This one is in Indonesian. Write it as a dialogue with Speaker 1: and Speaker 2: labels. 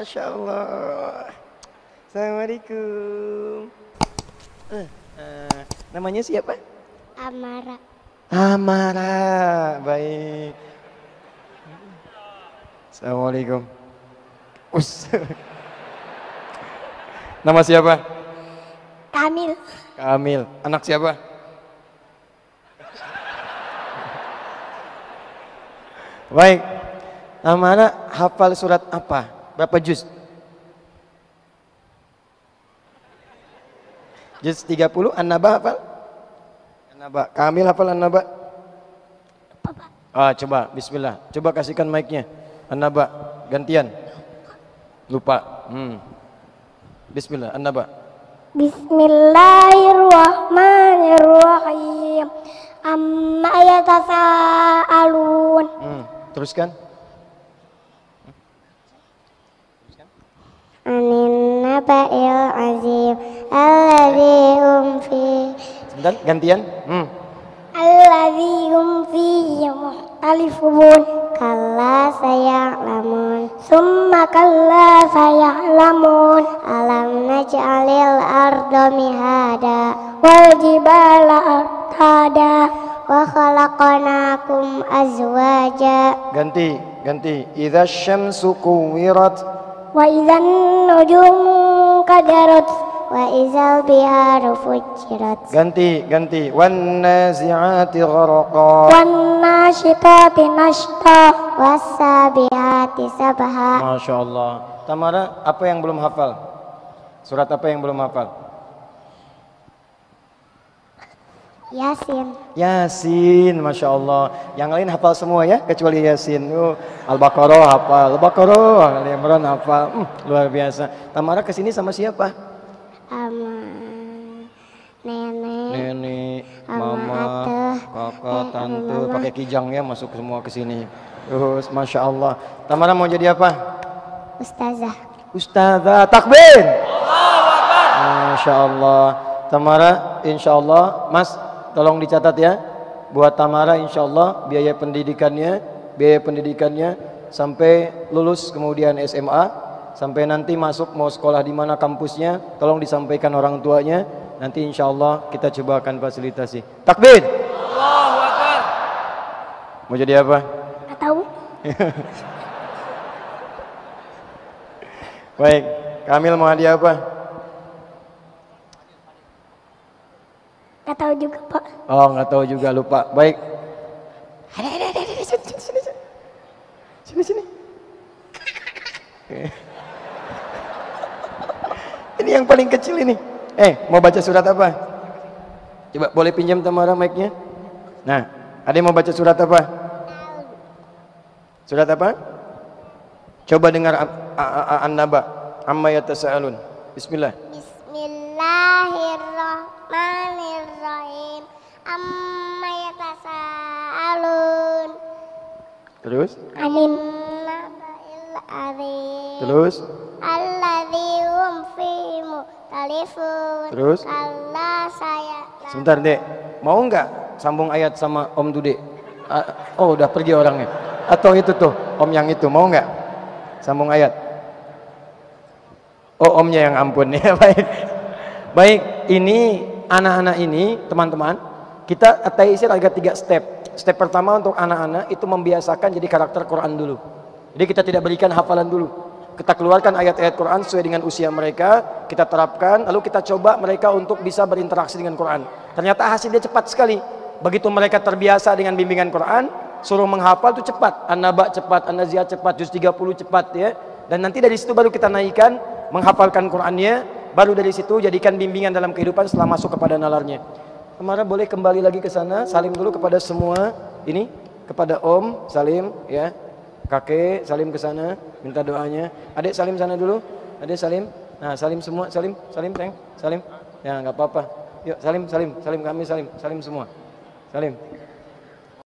Speaker 1: Masya Allah. Assalamualaikum. Namanya siapa?
Speaker 2: Amara.
Speaker 1: Amara. Baik. Assalamualaikum. Nama siapa?
Speaker 2: Kamil.
Speaker 1: Kamil. Anak siapa? Baik. Amara hafal surat apa? Berapa juz? Juz 30. An-Naba hafal? An-Naba. Kamil hafal An-Naba? Coba bismillah. Coba kasihkan mic-nya. An-Naba gantian. Lupa. Bismillah An-Naba.
Speaker 2: Bismillahirrahmanirrahim. Amma yatasaalun.
Speaker 1: Teruskan.
Speaker 2: Anin naba'il azim alladzi hum fi.
Speaker 1: Sebentar, gantian.
Speaker 2: Alladzi hum fihi mukhtalifun. Kalla saya'lamun. Summa kalla saya'lamun. Alam naj'alil arda mihada wal jibala artada wa khalaqnakum azwaja.
Speaker 1: Ganti. Idza syamsu kuwirat
Speaker 2: Wa idzan nujumu kadarat wa idzal biharu fujirat.
Speaker 1: Ganti. Wan nazi'ati gharqa.
Speaker 2: Wan nasyitati nashta was sabihati sabha.
Speaker 1: Masya Allah. Tamara, apa yang belum hafal? Surat apa yang belum hafal? Yasin, Masya Allah. Yang lain hafal semua ya, kecuali Yasin. Al-Baqarah hafal, Al-Baqarah, Al-Imran hafal. Luar biasa. Tamara kesini sama siapa?
Speaker 2: Sama
Speaker 1: Nenek, mama, kakak, tante, pakai kijang ya, masuk semua ke sini. Terus, Masya Allah. Tamara mau jadi apa?
Speaker 2: Ustazah.
Speaker 1: Ustazah, takbir. Masya Allah. Tamara, insya Allah, Mas, tolong dicatat ya. Buat Tamara, insya Allah, biaya pendidikannya sampai lulus kemudian SMA, sampai nanti masuk mau sekolah di mana kampusnya, tolong disampaikan orang tuanya. Nanti insya Allah kita coba akan fasilitasi. Takbir. Allahu Akbar. Mau jadi apa?
Speaker 2: Gak tahu.
Speaker 1: Baik, Kamil mau hadiah apa?
Speaker 2: Gak tahu juga, Pak.
Speaker 1: Oh, nggak tahu juga, lupa. Baik. Sini. Ini yang paling kecil ini. Mau baca surat apa? Coba boleh pinjam Tamara mic-nya? Nah, ada yang mau baca surat apa? Surat apa? Coba dengar An-Naba. Amma yatasaalun. Bismillah.
Speaker 2: Bismillahirrahmanirrahim. Amma yatasaalun.
Speaker 1: Terus?
Speaker 2: Anin naba'il azim.
Speaker 1: Terus?
Speaker 2: Alladzi hum fihi mukhtalifun.
Speaker 1: Terus?
Speaker 2: Kalla saya.
Speaker 1: Sebentar, Dek. Mau nggak sambung ayat sama Om Dude? Oh, udah pergi orangnya. Atau itu tuh, Om yang itu, mau nggak sambung ayat? Oh, Omnya yang ampun ya. Baik, ini anak-anak ini, teman-teman, kita taisir ada 3 step. Step pertama untuk anak-anak itu membiasakan jadi karakter Quran dulu. Jadi kita tidak berikan hafalan dulu. Kita keluarkan ayat-ayat Quran sesuai dengan usia mereka, kita terapkan, lalu kita coba mereka untuk bisa berinteraksi dengan Quran. Ternyata hasilnya cepat sekali. Begitu mereka terbiasa dengan bimbingan Quran, suruh menghafal itu cepat. An-Naba cepat, An-Nazi'at cepat, juz 30 cepat ya. Dan nanti dari situ baru kita naikkan menghafalkan Qurannya, baru dari situ jadikan bimbingan dalam kehidupan setelah masuk kepada nalarnya. Kemarin boleh kembali lagi ke sana, salim dulu kepada semua ini, kepada Om salim ya. Kakek salim ke sana, minta doanya. Adik salim sana dulu. Adik salim. Nah, salim semua, salim, sayang. Salim. Ya, enggak apa-apa. Yuk, salim kami salim semua. Salim.